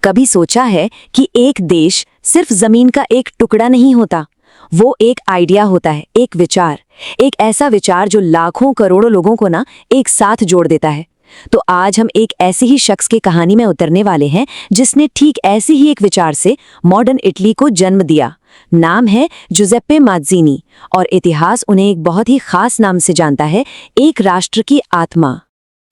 कभी सोचा है कि एक देश सिर्फ जमीन का एक टुकड़ा नहीं होता, वो एक आइडिया होता है, एक विचार, एक ऐसा विचार जो लाखों करोड़ों लोगों को ना एक साथ जोड़ देता है। तो आज हम एक ऐसे ही शख्स की कहानी में उतरने वाले हैं जिसने ठीक ऐसे ही एक विचार से मॉडर्न इटली को जन्म दिया। नाम है जुज़ेप्पे माज़्ज़ीनी और इतिहास उन्हें एक बहुत ही खास नाम से जानता है, एक राष्ट्र की आत्मा।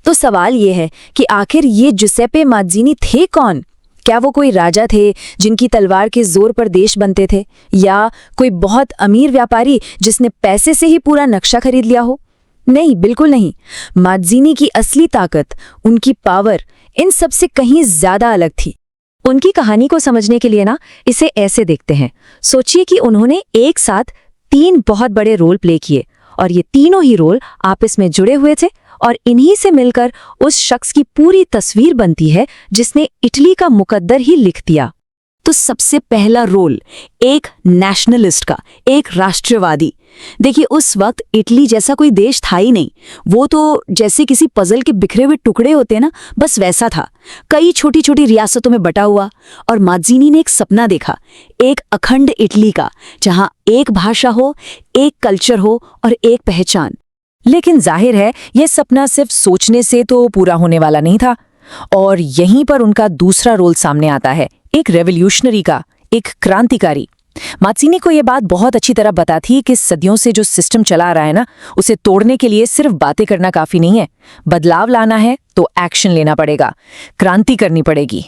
तो सवाल ये है कि आखिर ये जुज़ेप्पे माज़्ज़ीनी थे कौन? क्या वो कोई राजा थे जिनकी तलवार के जोर पर देश बनते थे, या कोई बहुत अमीर व्यापारी जिसने पैसे से ही पूरा नक्शा खरीद लिया हो? नहीं, बिल्कुल नहीं। माज़्ज़ीनी की असली ताकत, उनकी पावर इन सब से कहीं ज्यादा अलग थी। उनकी कहानी को समझने के लिए ना इसे ऐसे देखते हैं। सोचिए कि उन्होंने एक साथ 3 बहुत बड़े रोल प्ले किए और ये तीनों ही रोल आपस में जुड़े हुए थे और इन्हीं से मिलकर उस शख्स की पूरी तस्वीर बनती है जिसने इटली का मुकद्दर ही लिख दिया। तो सबसे पहला रोल एक नेशनलिस्ट का, एक राष्ट्रवादी। देखिए, उस वक्त इटली जैसा कोई देश था ही नहीं। वो तो जैसे किसी पजल के बिखरे हुए टुकड़े होते हैं ना, बस वैसा था, कई छोटी छोटी रियासतों में बटा हुआ। और माज़्ज़ीनी ने एक सपना देखा, एक अखंड इटली का, जहां एक भाषा हो, एक कल्चर हो और एक पहचान। लेकिन जाहिर है यह सपना सिर्फ सोचने से तो पूरा होने वाला नहीं था। और यहीं पर उनका दूसरा रोल सामने आता है, एक रेवोल्यूशनरी का, एक क्रांतिकारी। माज़्ज़ीनी को यह बात बहुत अच्छी तरह पता थी कि सदियों से जो सिस्टम चला रहा है ना, उसे तोड़ने के लिए सिर्फ बातें करना काफी नहीं है। बदलाव लाना है तो एक्शन लेना पड़ेगा, क्रांति करनी पड़ेगी।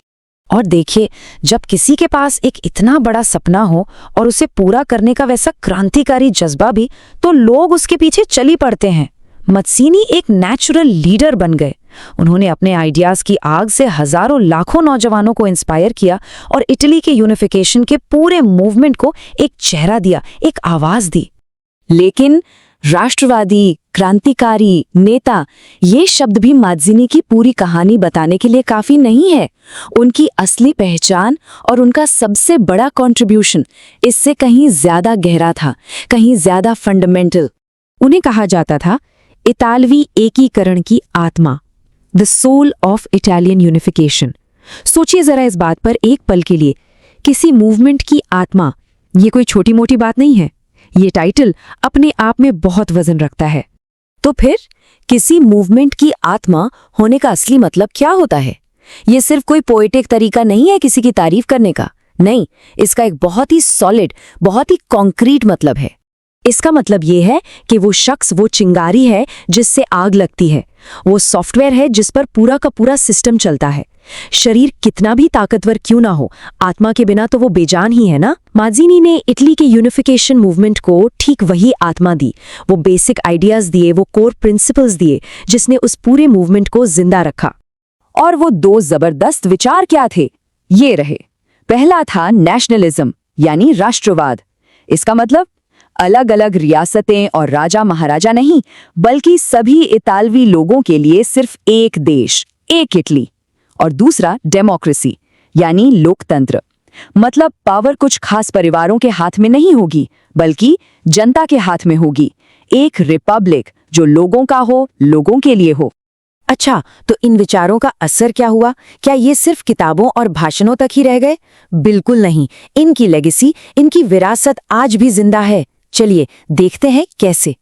और देखिए, जब किसी के पास एक इतना बड़ा सपना हो और उसे पूरा करने का वैसा क्रांतिकारी जज्बा भी, तो लोग उसके पीछे चली पड़ते हैं। माज़्ज़ीनी एक नेचुरल लीडर बन गए। उन्होंने अपने आइडियाज की आग से हजारों लाखों नौजवानों को इंस्पायर किया और इटली के यूनिफिकेशन के पूरे मूवमेंट को एक चेहरा दिया, एक आवाज दी। लेकिन राष्ट्रवादी, क्रांतिकारी, नेता, ये शब्द भी माज़्ज़ीनी की पूरी कहानी बताने के लिए काफी नहीं है। उनकी असली पहचान और उनका सबसे बड़ा कंट्रीब्यूशन इससे कहीं ज्यादा गहरा था, कहीं ज्यादा फंडामेंटल। उन्हें कहा जाता था इतालवी एकीकरण की आत्मा, the soul of Italian unification. सोचिए जरा इस बात पर एक पल के लिए, किसी मूवमेंट की आत्मा, ये कोई छोटी मोटी बात नहीं है। ये टाइटल अपने आप में बहुत वजन रखता है। तो फिर किसी मूवमेंट की आत्मा होने का असली मतलब क्या होता है? ये सिर्फ कोई पोएटिक तरीका नहीं है किसी की तारीफ करने का। नहीं, इसका एक बहुत ही सॉलिड, बहुत ही कॉन्क्रीट मतलब है। इसका मतलब ये है कि वो शख्स वो चिंगारी है जिससे आग लगती है, वो सॉफ्टवेयर है जिस पर पूरा का पूरा सिस्टम चलता है। शरीर कितना भी ताकतवर क्यों ना हो, आत्मा के बिना तो वो बेजान ही है ना। माज़्ज़ीनी ने इटली के यूनिफिकेशन मूवमेंट को ठीक वही आत्मा दी, वो बेसिक आइडियाज दिए, वो कोर प्रिंसिपल्स दिए जिसने उस पूरे मूवमेंट को जिंदा रखा। और वो 2 जबरदस्त विचार क्या थे? ये रहे। पहला था नेशनलिज्म, यानी राष्ट्रवाद। इसका मतलब अलग अलग रियासतें और राजा महाराजा नहीं, बल्कि सभी इतालवी लोगों के लिए सिर्फ एक देश, एक इटली। और दूसरा डेमोक्रेसी, यानी लोकतंत्र। मतलब पावर कुछ खास परिवारों के हाथ में नहीं होगी, बल्कि जनता के हाथ में होगी। एक रिपब्लिक जो लोगों का हो, लोगों के लिए हो। अच्छा, तो इन विचारों का असर क्या हुआ? क्या ये सिर्फ किताबों और भाषणों तक ही रह गए? बिल्कुल नहीं। इनकी लेगेसी, इनकी विरासत आज भी जिंदा है। चलिए देखते हैं कैसे।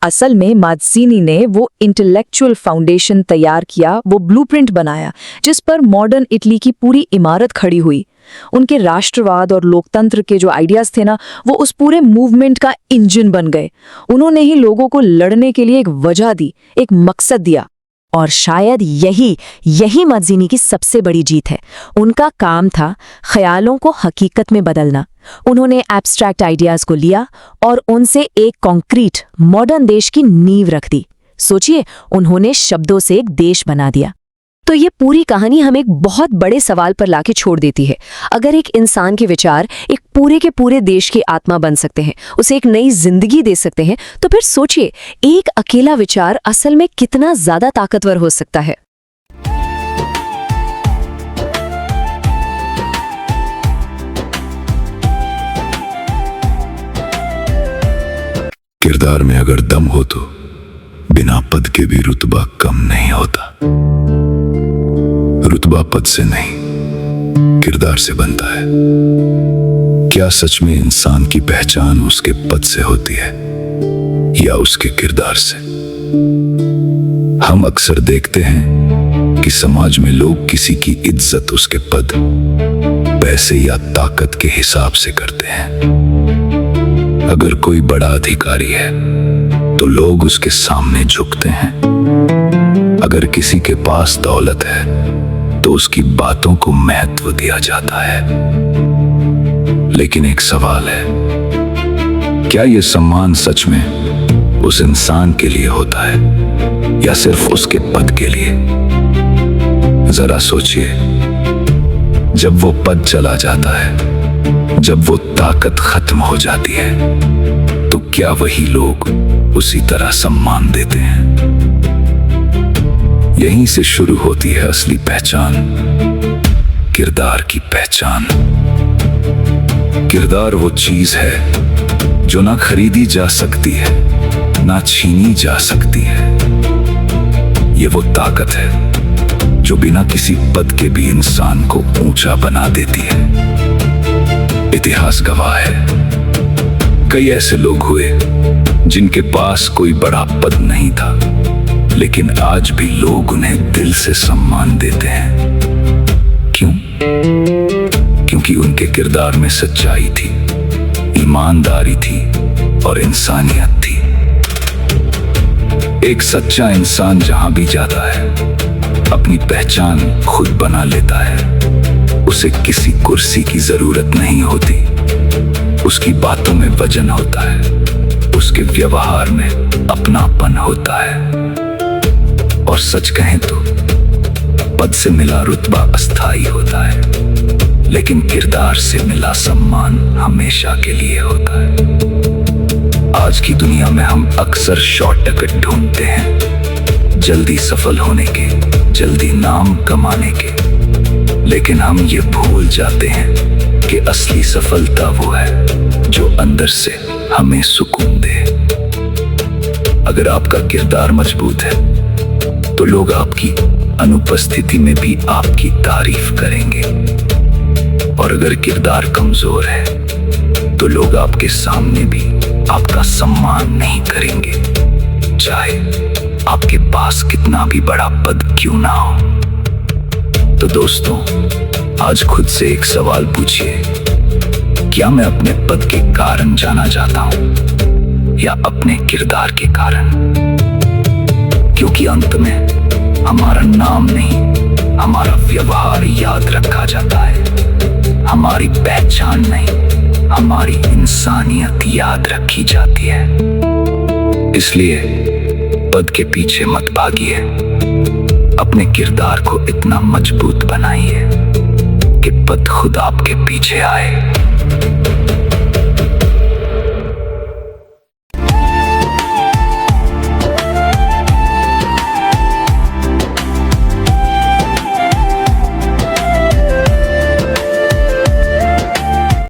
असल में माज़्ज़ीनी ने वो इंटेलेक्चुअल फाउंडेशन तैयार किया, वो ब्लूप्रिंट बनाया जिस पर मॉडर्न इटली की पूरी इमारत खड़ी हुई। उनके राष्ट्रवाद और लोकतंत्र के जो आइडियाज थे ना, वो उस पूरे मूवमेंट का इंजन बन गए। उन्होंने ही लोगों को लड़ने के लिए एक वजह दी, एक मकसद दिया। और शायद यही माज़्ज़ीनी की सबसे बड़ी जीत है। उनका काम था ख्यालों को हकीकत में बदलना। उन्होंने एब्स्ट्रैक्ट आइडियाज को लिया और उनसे एक कॉन्क्रीट मॉडर्न देश की नींव रख दी। सोचिए, उन्होंने शब्दों से एक देश बना दिया। तो ये पूरी कहानी हमें एक बहुत बड़े सवाल पर लाके छोड़ देती है। अगर एक इंसान के विचार एक पूरे के पूरे देश की आत्मा बन सकते हैं, उसे एक नई जिंदगी दे सकते हैं, तो फिर सोचिए एक अकेला विचार असल में कितना ज्यादा ताकतवर हो सकता है। किरदार में अगर दम हो तो बिना पद के भी रुतबा कम नहीं होता। रुतबा पद से नहीं, किरदार से बनता है। क्या सच में इंसान की पहचान उसके पद से होती है या उसके किरदार से? हम अक्सर देखते हैं कि समाज में लोग किसी की इज्जत उसके पद, पैसे या ताकत के हिसाब से करते हैं। अगर कोई बड़ा अधिकारी है तो लोग उसके सामने झुकते हैं। अगर किसी के पास दौलत है तो उसकी बातों को महत्व दिया जाता है। लेकिन एक सवाल है, क्या यह सम्मान सच में उस इंसान के लिए होता है या सिर्फ उसके पद के लिए? जरा सोचिए, जब वो पद चला जाता है, जब वो ताकत खत्म हो जाती है, तो क्या वही लोग उसी तरह सम्मान देते हैं? यहीं से शुरू होती है असली पहचान, किरदार की पहचान। किरदार वो चीज है जो ना खरीदी जा सकती है, ना छीनी जा सकती है। ये वो ताकत है जो बिना किसी पद के भी इंसान को ऊंचा बना देती है। इतिहास गवाह है, कई ऐसे लोग हुए जिनके पास कोई बड़ा पद नहीं था, लेकिन आज भी लोग उन्हें दिल से सम्मान देते हैं। क्यों? क्योंकि उनके किरदार में सच्चाई थी, ईमानदारी थी और इंसानियत थी। एक सच्चा इंसान जहां भी जाता है, अपनी पहचान खुद बना लेता है। उसे किसी कुर्सी की जरूरत नहीं होती। उसकी बातों में वजन होता है, उसके व्यवहार में अपनापन होता है। और सच कहें तो पद से मिला रुतबा अस्थाई होता है, लेकिन किरदार से मिला सम्मान हमेशा के लिए होता है। आज की दुनिया में हम अक्सर शॉर्टकट ढूंढते हैं, जल्दी सफल होने के, जल्दी नाम कमाने के, लेकिन हम ये भूल जाते हैं कि असली सफलता वो है जो अंदर से हमें सुकून दे। अगर आपका किरदार मजबूत है तो लोग आपकी अनुपस्थिति में भी आपकी तारीफ करेंगे, और अगर किरदार कमजोर है तो लोग आपके सामने भी आपका सम्मान नहीं करेंगे, चाहे आपके पास कितना भी बड़ा पद क्यों ना हो। तो दोस्तों, आज खुद से एक सवाल पूछिए, क्या मैं अपने पद के कारण जाना चाहता हूं या अपने किरदार के कारण? क्योंकि अंत में हमारा नाम नहीं, हमारा व्यवहार याद रखा जाता है। हमारी पहचान नहीं, हमारी इंसानियत याद रखी जाती है। इसलिए पद के पीछे मत भागिए, अपने किरदार को इतना मजबूत बनाइए कि पद खुद आपके पीछे आए।